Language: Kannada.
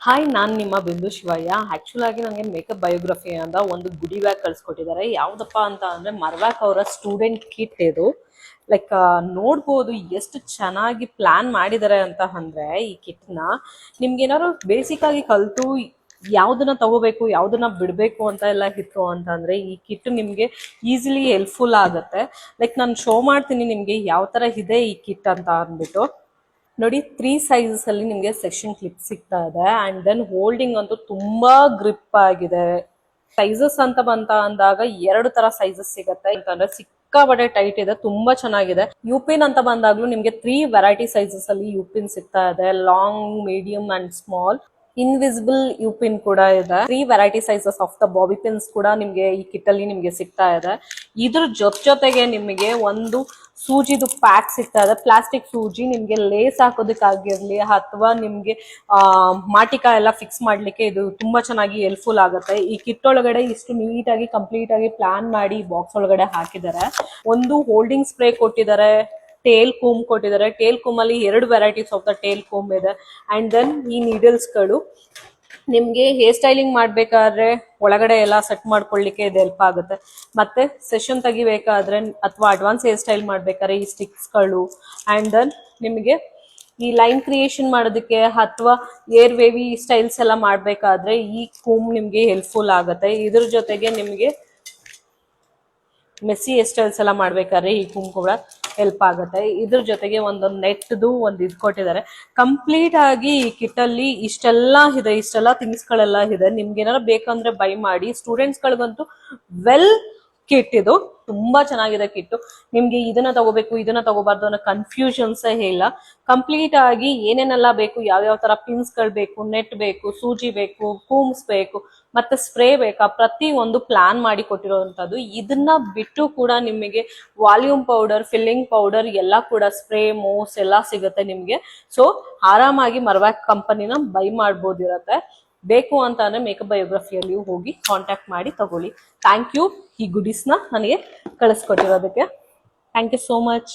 ಹಾಯ್, ನಾನು ನಿಮ್ಮ ಬಿಂದು ಶಿವಯ್ಯ. ಆ್ಯಕ್ಚುಲ್ ಆಗಿ ನನಗೆ ಮೇಕಪ್ ಬಯೋಗ್ರಫಿ ಅಂತ ಒಂದು ಗುಡಿ ಬ್ಯಾಗ್ ಕಳಿಸ್ಕೊಟ್ಟಿದ್ದಾರೆ. ಯಾವುದಪ್ಪ ಅಂತ ಅಂದರೆ ಮರ್ವ್ಯಾಕ್ ಅವರ ಸ್ಟೂಡೆಂಟ್ ಕಿಟ್ ಇದು. ಲೈಕ್ ನೋಡ್ಬೋದು ಎಷ್ಟು ಚೆನ್ನಾಗಿ ಪ್ಲ್ಯಾನ್ ಮಾಡಿದ್ದಾರೆ ಅಂತ ಅಂದರೆ ಈ ಕಿಟ್ನ ನಿಮ್ಗೇನಾದ್ರು ಬೇಸಿಕ್ಕಾಗಿ ಕಲಿತು ಯಾವುದನ್ನ ತಗೋಬೇಕು ಯಾವುದನ್ನ ಬಿಡಬೇಕು ಅಂತ ಎಲ್ಲ ಇತ್ತು ಅಂತಂದರೆ ಈ ಕಿಟ್ ನಿಮಗೆ ಈಸಿಲಿ ಹೆಲ್ಪ್ಫುಲ್ ಆಗುತ್ತೆ. ಲೈಕ್ ನಾನು ಶೋ ಮಾಡ್ತೀನಿ ನಿಮಗೆ ಯಾವ ಥರ ಇದೆ ಈ ಕಿಟ್ ಅಂತ ಅಂದ್ಬಿಟ್ಟು. ನೋಡಿ, 3 ಸೈಜಸ್ ಅಲ್ಲಿ ನಿಮಗೆ ಸೆಕ್ಷನ್ ಕ್ಲಿಪ್ ಸಿಗ್ತಾ ಇದೆ. ಅಂಡ್ ದೆನ್ ಹೋಲ್ಡಿಂಗ್ ಅಂತೂ ತುಂಬಾ ಗ್ರಿಪ್ ಆಗಿದೆ. ಸೈಜಸ್ ಅಂತ ಅಂದಾಗ 2 ತರ ಸೈಜಸ್ ಸಿಗುತ್ತೆ ಅಂತಂದ್ರೆ ಸಿಕ್ಕಾಪಟ್ಟೆ ಟೈಟ್ ಇದೆ, ತುಂಬಾ ಚೆನ್ನಾಗಿದೆ. ಯುಪಿನ್ ಅಂತ ಬಂದಾಗ್ಲೂ ನಿಮ್ಗೆ 3 ವೆರೈಟಿ ಸೈಜಸ್ ಅಲ್ಲಿ ಯುಪಿನ್ ಸಿಗ್ತಾ ಇದೆ. Long, medium and small. Invisible U pin ಕೂಡ ಇದೆ. 3 variety sizes of the bobby pins ಕೂಡ ನಿಮ್ಗೆ ಈ ಕಿಟ್ ಅಲ್ಲಿ ನಿಮ್ಗೆ ಸಿಗ್ತಾ ಇದೆ. ಇದ್ರ ಜೊತೆಗೆ ನಿಮಗೆ ಒಂದು ಸೂಜಿದು ಪ್ಯಾಕ್ ಸಿಗ್ತಾ ಇದೆ. ಪ್ಲಾಸ್ಟಿಕ್ ಸೂಜಿ ನಿಮ್ಗೆ ಲೇಸ್ ಹಾಕೋದಕ್ಕಾಗಿರ್ಲಿ ಅಥವಾ ನಿಮ್ಗೆ ಮಾಟಿಕಾ ಎಲ್ಲ ಫಿಕ್ಸ್ ಮಾಡ್ಲಿಕ್ಕೆ ಇದು ತುಂಬಾ ಚೆನ್ನಾಗಿ ಹೆಲ್ಪ್ಫುಲ್ ಆಗುತ್ತೆ. ಈ ಕಿಟ್ ಒಳಗಡೆ ಇಷ್ಟು ನೀಟಾಗಿ ಕಂಪ್ಲೀಟ್ ಆಗಿ ಪ್ಲಾನ್ ಮಾಡಿ ಬಾಕ್ಸ್ ಒಳಗಡೆ ಹಾಕಿದ್ದಾರೆ. ಒಂದು ಹೋಲ್ಡಿಂಗ್ ಸ್ಪ್ರೇ ಕೊಟ್ಟಿದ್ದಾರೆ, ಟೇಲ್ ಕೂಮ್ ಕೊಟ್ಟಿದ್ದಾರೆ. ಟೇಲ್ ಕೂಮ್ ಅಲ್ಲಿ 2 varieties of the tail comb ಇದೆ. ಅಂಡ್ ದೆನ್ ಈ ನೀಡಲ್ಸ್ ಗಳು ನಿಮ್ಗೆ ಹೇರ್ ಸ್ಟೈಲಿಂಗ್ ಮಾಡ್ಬೇಕಾದ್ರೆ ಒಳಗಡೆ ಎಲ್ಲ ಸೆಟ್ ಮಾಡ್ಕೊಳ್ಳಿಕ್ಕೆ ಇದು ಹೆಲ್ಪ್ ಆಗುತ್ತೆ. ಮತ್ತೆ ಸೆಷನ್ ತೆಗಿಬೇಕಾದ್ರೆ ಅಥವಾ ಅಡ್ವಾನ್ಸ್ ಹೇರ್ ಸ್ಟೈಲ್ ಮಾಡ್ಬೇಕಾದ್ರೆ ಈ ಸ್ಟಿಕ್ಸ್ ಗಳು. ಅಂಡ್ ದೆನ್ ನಿಮಗೆ ಈ ಲೈನ್ ಕ್ರಿಯೇಷನ್ ಮಾಡೋದಕ್ಕೆ ಅಥವಾ ಏರ್ ವೇವಿ ಸ್ಟೈಲ್ಸ್ ಎಲ್ಲ ಮಾಡ್ಬೇಕಾದ್ರೆ ಈ ಕೂಮ್ ನಿಮ್ಗೆ ಹೆಲ್ಪ್ಫುಲ್ ಆಗುತ್ತೆ. ಇದ್ರ ಜೊತೆಗೆ ನಿಮ್ಗೆ ಮೆಸ್ಸಿ ಹೇರ್ ಸ್ಟೈಲ್ಸ್ ಎಲ್ಲ ಮಾಡ್ಬೇಕಾದ್ರೆ ಈ ಕೂಮ್ ಕೂಡ ಹೆಲ್ಪ್ ಆಗುತ್ತೆ. ಇದ್ರ ಜೊತೆಗೆ ಒಂದು ನೆಟ್ದು ಒಂದು ಇದು ಕೊಟ್ಟಿದ್ದಾರೆ. ಕಂಪ್ಲೀಟ್ ಆಗಿ ಈ ಕಿಟ್ ಅಲ್ಲಿ ಇಷ್ಟೆಲ್ಲ ಇದೆ, ಇಷ್ಟೆಲ್ಲ ಥಿಂಗ್ಸ್ ಗಳೆಲ್ಲ ಇದೆ. ನಿಮ್ಗೆ ಏನಾದ್ರು ಬೇಕಂದ್ರೆ ಬೈ ಮಾಡಿ. ಸ್ಟೂಡೆಂಟ್ಸ್ ಗಳಿಗಂತೂ ವೆಲ್ ಕಿಟ್ ಇದು ತುಂಬಾ ಚೆನ್ನಾಗಿದೆ ಕಿಟ್. ನಿಮ್ಗೆ ಇದನ್ನ ತಗೋಬೇಕು ಇದನ್ನ ತಗೋಬಾರ್ದು ಅನ್ನೋ ಕನ್ಫ್ಯೂಷನ್ಸೇ ಇಲ್ಲ. ಕಂಪ್ಲೀಟ್ ಆಗಿ ಏನೇನೆಲ್ಲ ಬೇಕು, ಯಾವ್ಯಾವ ತರ ಪಿನ್ಸ್ ಗಳು ಬೇಕು, ನೆಟ್ ಬೇಕು, ಸೂಜಿ ಬೇಕು, ಕೂಮ್ಸ್ ಬೇಕು, ಮತ್ತೆ ಸ್ಪ್ರೇ ಬೇಕಾ, ಪ್ರತಿ ಒಂದು ಪ್ಲಾನ್ ಮಾಡಿ ಕೊಟ್ಟಿರುವಂತದ್ದು. ಇದನ್ನ ಬಿಟ್ಟು ಕೂಡ ನಿಮಗೆ ವಾಲ್ಯೂಮ್ ಪೌಡರ್, ಫಿಲ್ಲಿಂಗ್ ಪೌಡರ್ ಎಲ್ಲ ಕೂಡ ಸ್ಪ್ರೇ, ಮೋಸ್ ಎಲ್ಲ ಸಿಗುತ್ತೆ ನಿಮ್ಗೆ. ಸೊ ಆರಾಮಾಗಿ ಮರ್ವ್ಯಾಕ್ ಕಂಪನಿನ ಬೈ ಮಾಡ್ಬೋದಿರತ್ತೆ. ಬೇಕು ಅಂತ ಅಂದ್ರೆ ಮೇಕಪ್ ಬಯೋಗ್ರಫಿಯಲ್ಲಿ ಹೋಗಿ ಕಾಂಟ್ಯಾಕ್ಟ್ ಮಾಡಿ ತಗೊಳ್ಳಿ. ಥ್ಯಾಂಕ್ ಯು ಈ ಗುಡೀಸ್ನ ನನಗೆ ಕಳಿಸ್ಕೊಟ್ಟಿರೋದಕ್ಕೆ. Thank you so much.